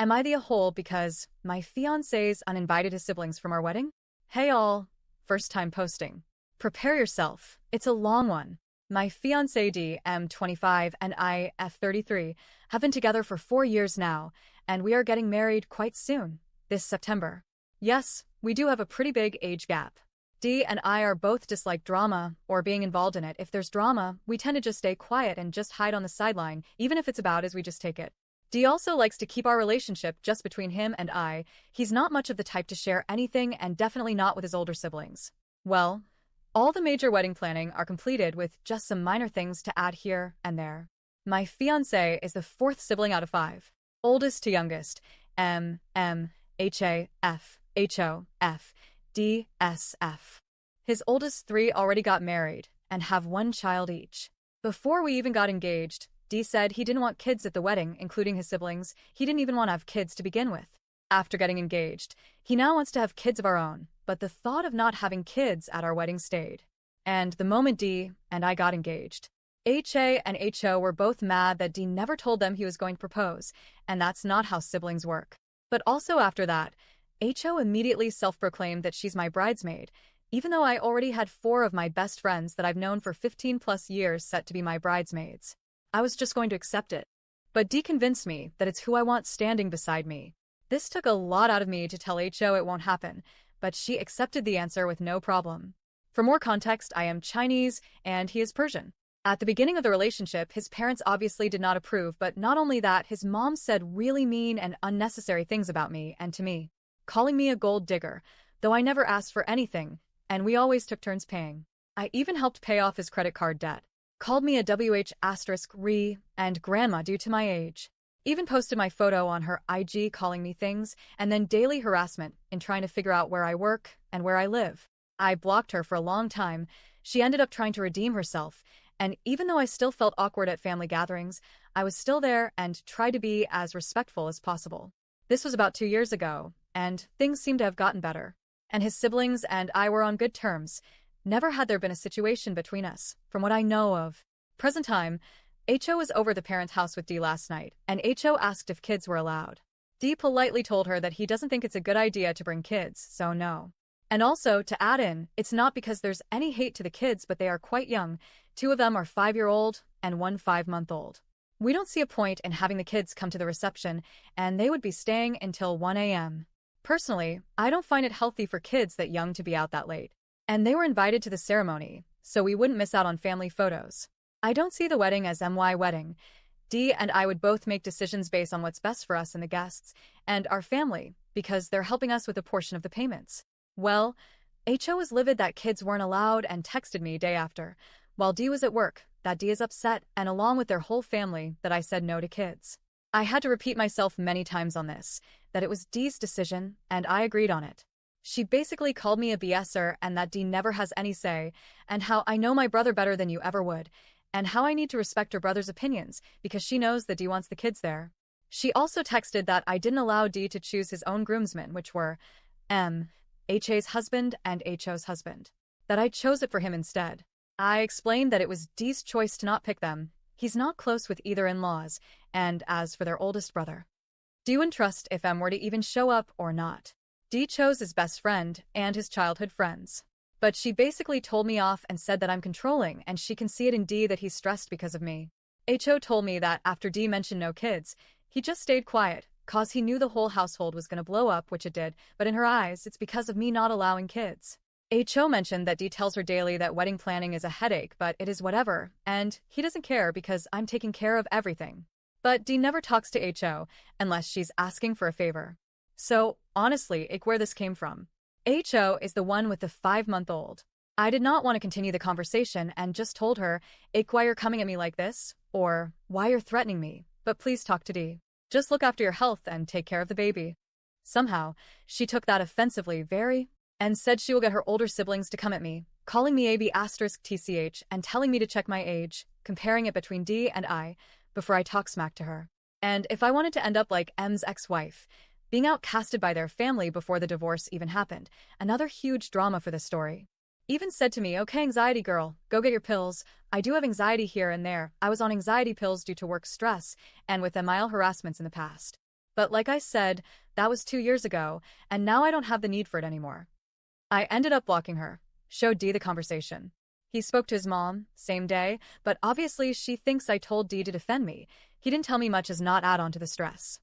Am I the a-hole because my fiancé's uninvited his siblings from our wedding? Hey all, first time posting. Prepare yourself, it's a long one. My fiancé D, M25, and I, F33, have been together for 4 years now, and we are getting married quite soon, this September. Yes, we do have a pretty big age gap. D and I are both dislike drama, or being involved in it. If there's drama, we tend to just stay quiet and just hide on the sideline, even if it's about as we just take it. D also likes to keep our relationship just between him and I. He's not much of the type to share anything and definitely not with his older siblings. Well, all the major wedding planning are completed with just some minor things to add here and there. My fiancé is the 4th sibling out of 5. Oldest to youngest, M, H, A, F, H, O, F, D, S, F. His oldest 3 already got married and have 1 child each. Before we even got engaged, D said he didn't want kids at the wedding, including his siblings. He didn't even want to have kids to begin with. After getting engaged, he now wants to have kids of our own, but the thought of not having kids at our wedding stayed. And the moment D and I got engaged, HA and HO were both mad that D never told them he was going to propose, and that's not how siblings work. But also after that, HO immediately self-proclaimed that she's my bridesmaid, even though I already had 4 of my best friends that I've known for 15 plus years set to be my bridesmaids. I was just going to accept it. But D convinced me that it's who I want standing beside me. This took a lot out of me to tell HO it won't happen, but she accepted the answer with no problem. For more context, I am Chinese and he is Persian. At the beginning of the relationship, his parents obviously did not approve, but not only that, his mom said really mean and unnecessary things about me and to me, calling me a gold digger, though I never asked for anything, and we always took turns paying. I even helped pay off his credit card debt. Called me a WH*re and grandma due to my age. Even posted my photo on her IG calling me things, and then daily harassment in trying to figure out where I work and where I live. I blocked her for a long time. She ended up trying to redeem herself, and even though I still felt awkward at family gatherings, I was still there and tried to be as respectful as possible. This was about 2 years ago, and things seemed to have gotten better. And his siblings and I were on good terms. Never had there been a situation between us, from what I know of. Present time, HO was over the parents' house with D last night, and HO asked if kids were allowed. D politely told her that he doesn't think it's a good idea to bring kids, so no. And also, to add in, it's not because there's any hate to the kids, but they are quite young. 2 of them are 5-year-old and 1 5-month-old. We don't see a point in having the kids come to the reception, and they would be staying until 1 a.m. Personally, I don't find it healthy for kids that young to be out that late. And they were invited to the ceremony, so we wouldn't miss out on family photos. I don't see the wedding as my wedding. D and I would both make decisions based on what's best for us and the guests, and our family, because they're helping us with a portion of the payments. Well, HO was livid that kids weren't allowed and texted me day after, while D was at work, that D is upset, and along with their whole family, that I said no to kids. I had to repeat myself many times on this, that it was D's decision, and I agreed on it. She basically called me a BSer and that D never has any say, and how I know my brother better than you ever would, and how I need to respect her brother's opinions because she knows that D wants the kids there. She also texted that I didn't allow D to choose his own groomsmen, which were HA's husband and HO's husband. That I chose it for him instead. I explained that it was D's choice to not pick them. He's not close with either in-laws, and as for their oldest brother, D wouldn't trust if M were to even show up or not. D chose his best friend and his childhood friends. But she basically told me off and said that I'm controlling and she can see it in D that he's stressed because of me. HO told me that after D mentioned no kids, he just stayed quiet, cause he knew the whole household was gonna blow up, which it did, but in her eyes, it's because of me not allowing kids. HO mentioned that D tells her daily that wedding planning is a headache, but it is whatever, and he doesn't care because I'm taking care of everything. But D never talks to HO unless she's asking for a favor. So, honestly, where this came from. HO is the one with the 5-month-old. I did not want to continue the conversation and just told her, why you're coming at me like this, or why you're threatening me, but please talk to D. Just look after your health and take care of the baby. Somehow, she took that offensively and said she will get her older siblings to come at me, calling me AB*TCH and telling me to check my age, comparing it between D and I, before I talk smack to her. And if I wanted to end up like M's ex-wife, being outcasted by their family before the divorce even happened, another huge drama for the story. Even said to me, okay anxiety girl, go get your pills. I do have anxiety here and there. I was on anxiety pills due to work stress and with mild harassments in the past. But like I said, that was 2 years ago, and now I don't have the need for it anymore. I ended up blocking her. Showed Dee the conversation. He spoke to his mom, same day, but obviously she thinks I told Dee to defend me. He didn't tell me much as not add on to the stress.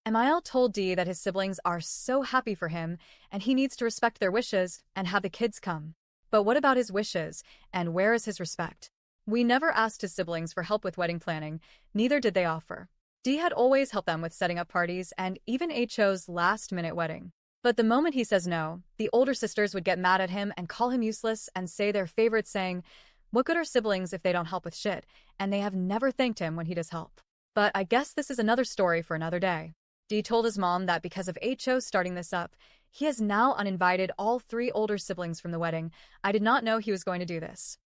Emile told Dee that his siblings are so happy for him, and he needs to respect their wishes and have the kids come. But what about his wishes, and where is his respect? We never asked his siblings for help with wedding planning, neither did they offer. Dee had always helped them with setting up parties and even HO's last-minute wedding. But the moment he says no, the older sisters would get mad at him and call him useless and say their favorite saying, "What good are siblings if they don't help with shit?" And they have never thanked him when he does help. But I guess this is another story for another day. Dee told his mom that because of HO starting this up, he has now uninvited all 3 older siblings from the wedding. I did not know he was going to do this.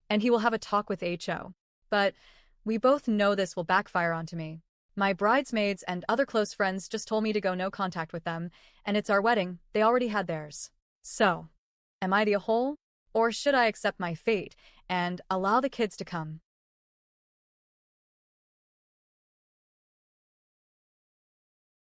And he will have a talk with HO. But we both know this will backfire onto me. My bridesmaids and other close friends just told me to go no contact with them, and it's our wedding, they already had theirs. So, am I the a-hole? Or should I accept my fate and allow the kids to come?